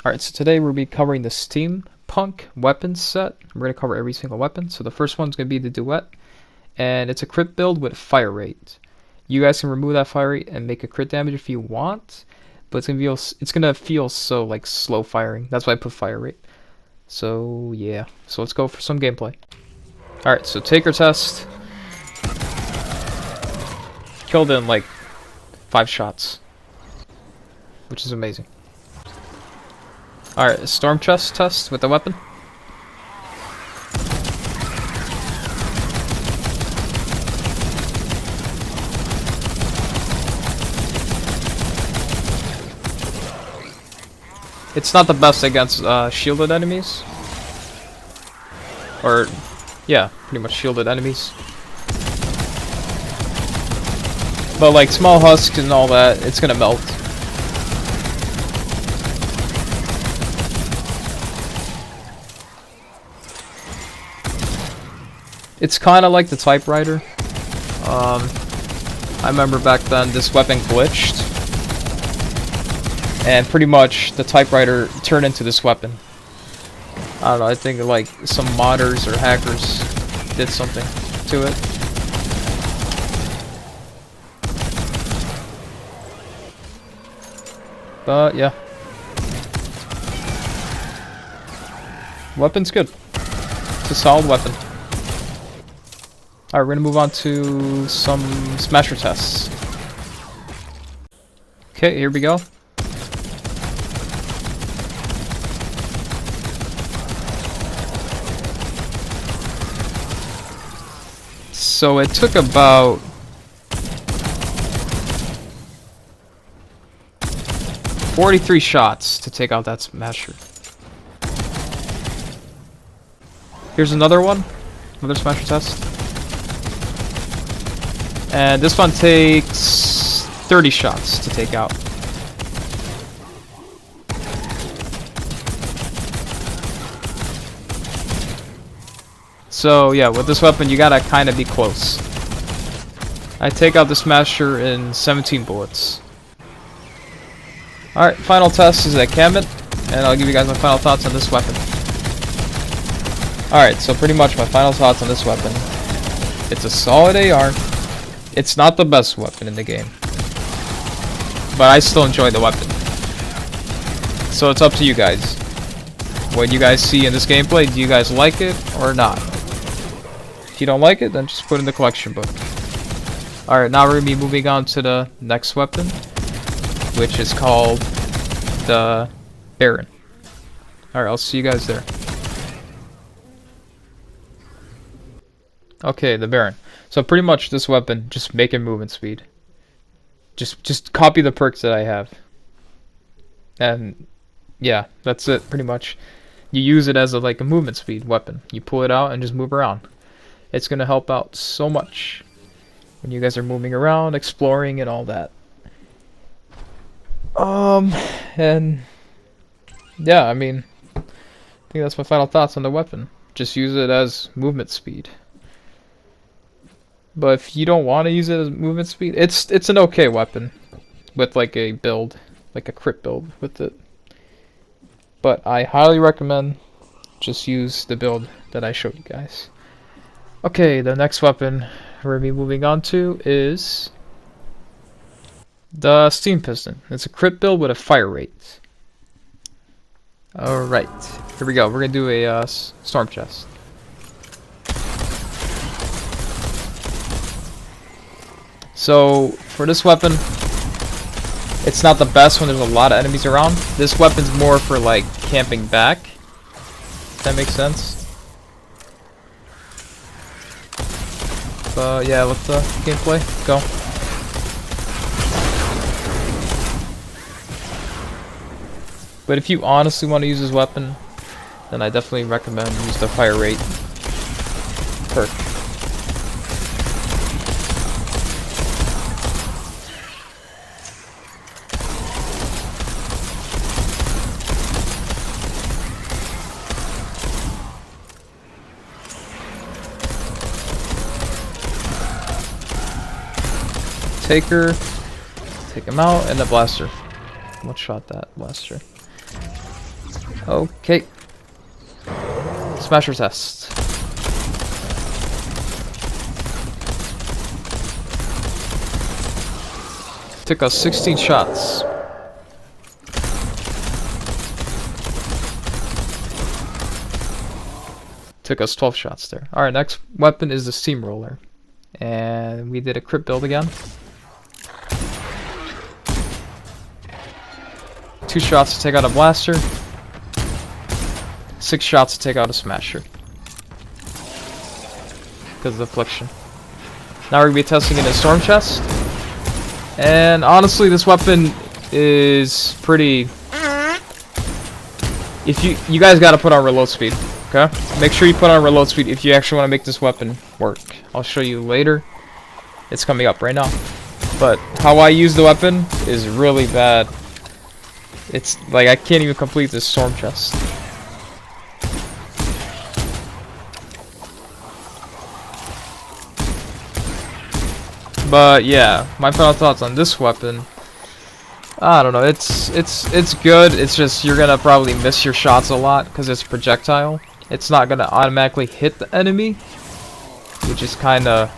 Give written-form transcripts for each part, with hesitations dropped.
Alright, so today we'll be covering the Steampunk weapons set. We're going to cover every single weapon. So the first one's going to be the Duet, and it's a crit build with fire rate. You guys can remove that fire rate and make a crit damage if you want, but it's gonna feel so like slow firing. That's why I put fire rate. So yeah, so let's go for some gameplay. Alright, so taker test. Killed in like 5 shots, which is amazing. Alright, storm chest test with the weapon. It's not the best against shielded enemies. Or, yeah, pretty much shielded enemies. But like small husks and all that, it's gonna melt. It's kind of like the typewriter. I remember back then this weapon glitched, and pretty much the typewriter turned into this weapon. I don't know, I think like some modders or hackers did something to it. But yeah. Weapon's good. It's a solid weapon. Alright, we're gonna move on to some smasher tests. Okay, here we go. So it took about 43 shots to take out that smasher. Here's another one, another smasher test. And this one takes 30 shots to take out. So yeah, with this weapon you gotta kinda be close. I take out the smasher in 17 bullets. Alright, final test is at Cannonade, and I'll give you guys my final thoughts on this weapon. Alright, so pretty much my final thoughts on this weapon. It's a solid AR. It's not the best weapon in the game, but I still enjoy the weapon. So it's up to you guys. What you guys see in this gameplay, do you guys like it or not? If you don't like it, then just put it in the collection book. Alright, now we're going to be moving on to the next weapon, which is called the Baron. Alright, I'll see you guys there. Okay, the Baron. So pretty much this weapon, just make it movement speed. Just copy the perks that I have. And yeah, that's it pretty much. You use it as like a movement speed weapon. You pull it out and just move around. It's gonna help out so much when you guys are moving around, exploring and all that. And yeah, I mean, I think that's my final thoughts on the weapon. Just use it as movement speed. But if you don't want to use it as movement speed, it's an okay weapon with like a build, like a crit build with it. But I highly recommend just use the build that I showed you guys. Okay, the next weapon we're gonna be moving on to is the Steam Piston. It's a crit build with a fire rate. Alright, here we go. We're gonna do a storm chest. So for this weapon, it's not the best when there's a lot of enemies around. This weapon's more for like camping back, if that makes sense. Yeah, let the gameplay go. But if you honestly want to use this weapon, then I definitely recommend use the fire rate perk. Taker, take him out, and the blaster. One shot that blaster. Okay. Smasher test. Took us 16 shots. Took us 12 shots there. Alright, next weapon is the Steamroller. And we did a crit build again. 2 shots to take out a blaster. 6 shots to take out a smasher. Because of the affliction. Now we're going to be testing it in a storm chest. And honestly, this weapon is pretty... If you guys got to put on reload speed. Okay? Make sure you put on reload speed if you actually want to make this weapon work. I'll show you later. It's coming up right now. But how I use the weapon is really bad. It's like I can't even complete this storm chest. But yeah, my final thoughts on this weapon. I don't know, it's good. It's just you're gonna probably miss your shots a lot because it's projectile. It's not gonna automatically hit the enemy, which is kinda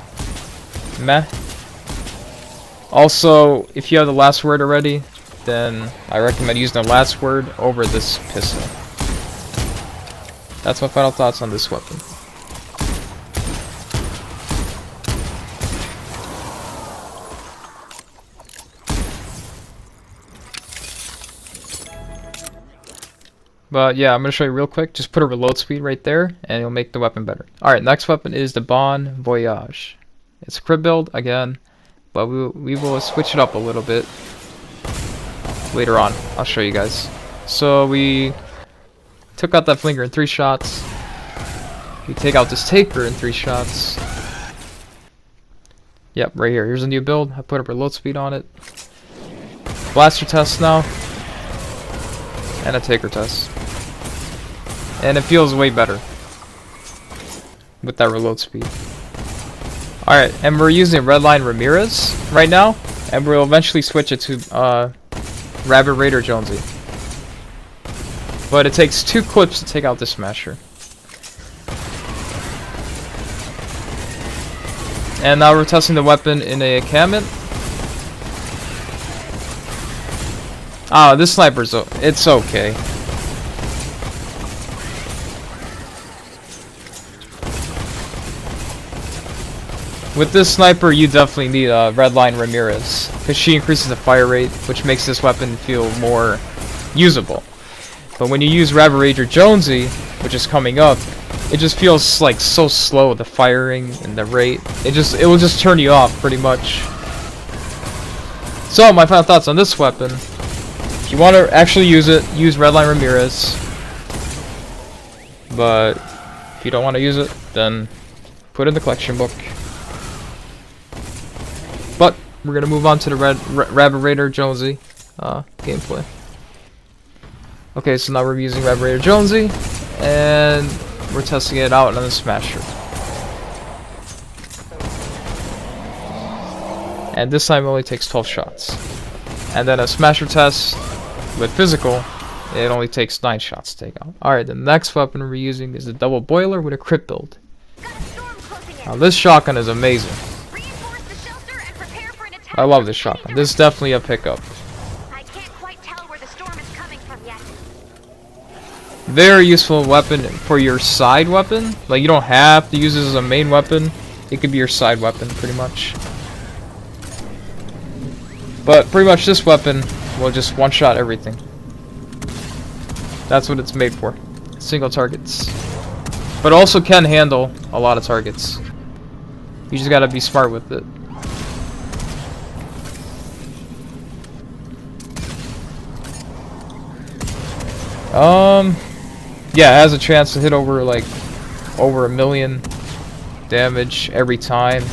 meh. Also, if you have the last word already, then I recommend using the last word over this pistol. That's my final thoughts on this weapon. But yeah, I'm going to show you real quick. Just put a reload speed right there, and it'll make the weapon better. Alright, next weapon is the Voyage. It's a crit build, again, but we will switch it up a little bit later on. I'll show you guys. So we took out that flinker in 3 shots. We take out this taker in 3 shots. Yep, right here. Here's a new build. I put a reload speed on it. Blaster test now. And a taker test. And it feels way better with that reload speed. Alright, and we're using Redline Ramirez right now, and we'll eventually switch it to Rabbit Raider Jonesy. But it takes 2 clips to take out the smasher. And now we're testing the weapon in a Cannonade. Oh, this sniper's it's okay. With this sniper, you definitely need a Redline Ramirez, because she increases the fire rate, which makes this weapon feel more usable. But when you use Rabbit Raider Jonesy, which is coming up, it just feels like so slow, the firing and the rate. It will just turn you off pretty much. So my final thoughts on this weapon. If you want to actually use it, use Redline Ramirez. But if you don't want to use it, then put it in the collection book. But we're gonna move on to the Rabbit Raider Jonesy gameplay. Okay, so now we're using Rabbit Raider Jonesy, and we're testing it out on the smasher. And this time it only takes 12 shots. And then a smasher test with physical, it only takes 9 shots to take out. Alright, the next weapon we're using is the double boiler with a crit build. Now this shotgun is amazing. I love this shotgun. This is definitely a pickup. I can't quite tell where the storm is coming from yet. Very useful weapon for your side weapon. Like, you don't have to use this as a main weapon. It could be your side weapon, pretty much. But pretty much this weapon will just one-shot everything. That's what it's made for. Single targets. But also can handle a lot of targets. You just gotta be smart with it. Yeah, it has a chance to hit over a million damage every time,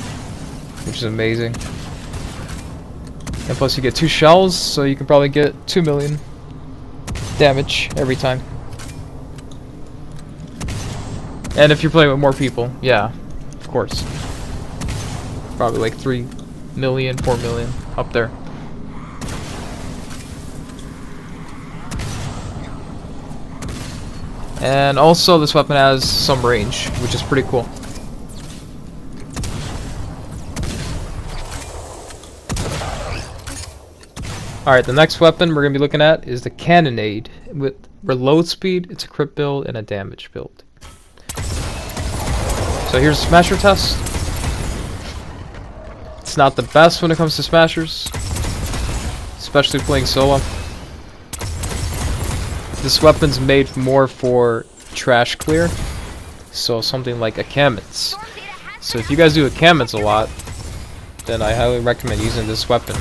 which is amazing. And plus you get 2 shells, so you can probably get 2 million damage every time. And if you're playing with more people, yeah, of course. Probably like 3 million, 4 million, up there. And also this weapon has some range, which is pretty cool. Alright, the next weapon we're going to be looking at is the Cannonade. With reload speed, it's a crit build, and a damage build. So here's a smasher test. It's not the best when it comes to smashers, especially playing solo. This weapon's made more for trash clear, so something like a Cannons. So if you guys do a Cannons a lot, then I highly recommend using this weapon.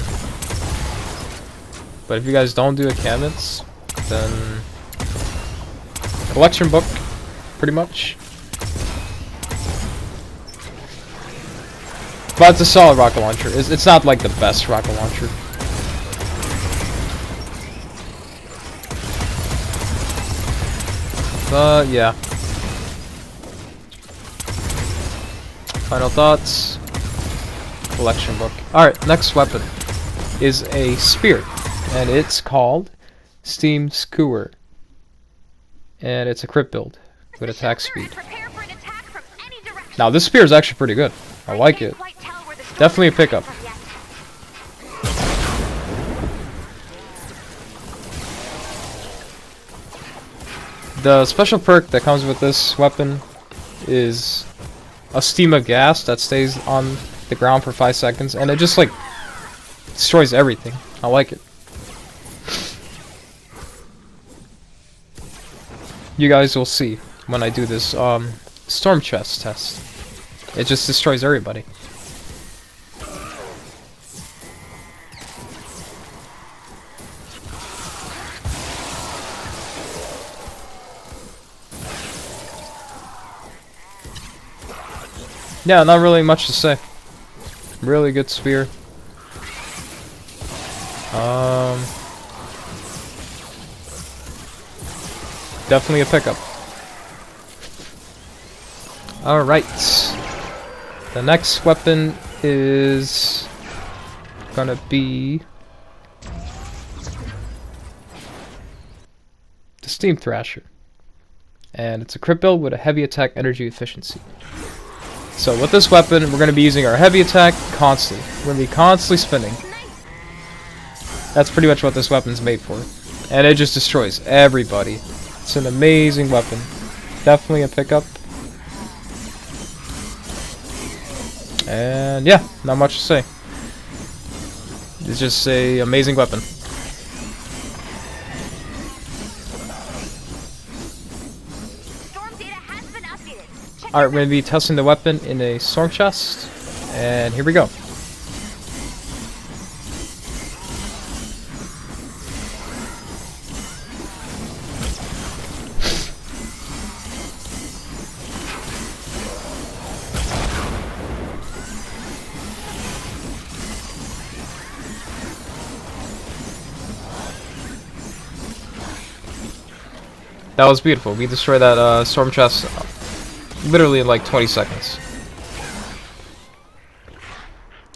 But if you guys don't do a Cannons, then collection book, pretty much. But it's a solid rocket launcher. It's not like the best rocket launcher. But yeah. Final thoughts. Collection book. Alright, next weapon is a spear. And it's called Squirt. And it's a crit build with attack speed. Now this spear is actually pretty good. I like it. Definitely a pickup. The special perk that comes with this weapon is a stream of gas that stays on the ground for 5 seconds, and it just like destroys everything. I like it. You guys will see when I do this storm chest test. It just destroys everybody. Yeah, not really much to say. Really good spear. Definitely a pickup. Alright. The next weapon is gonna be the Steam Thrasher. And it's a crit build with a heavy attack energy efficiency. So with this weapon, we're going to be using our heavy attack constantly. We're going to be constantly spinning. That's pretty much what this weapon's made for. And it just destroys everybody. It's an amazing weapon. Definitely a pickup. And yeah, not much to say. It's just an amazing weapon. Alright, we're going to be testing the weapon in a storm chest, and here we go. That was beautiful. We destroyed that storm chest literally in like 20 seconds.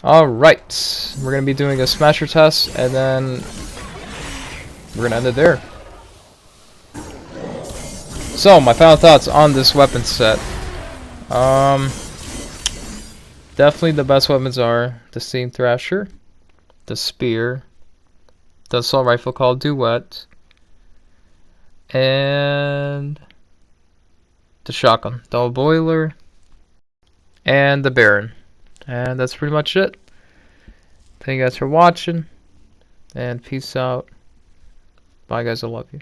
Alright, we're going to be doing a smasher test, and then we're going to end it there. So, my final thoughts on this weapon set. Definitely the best weapons are the Steam Thrasher, the Spear, the assault rifle called Duet, and the shotgun, double boiler, and the Baron. And that's pretty much it. Thank you guys for watching, and peace out. Bye guys, I love you.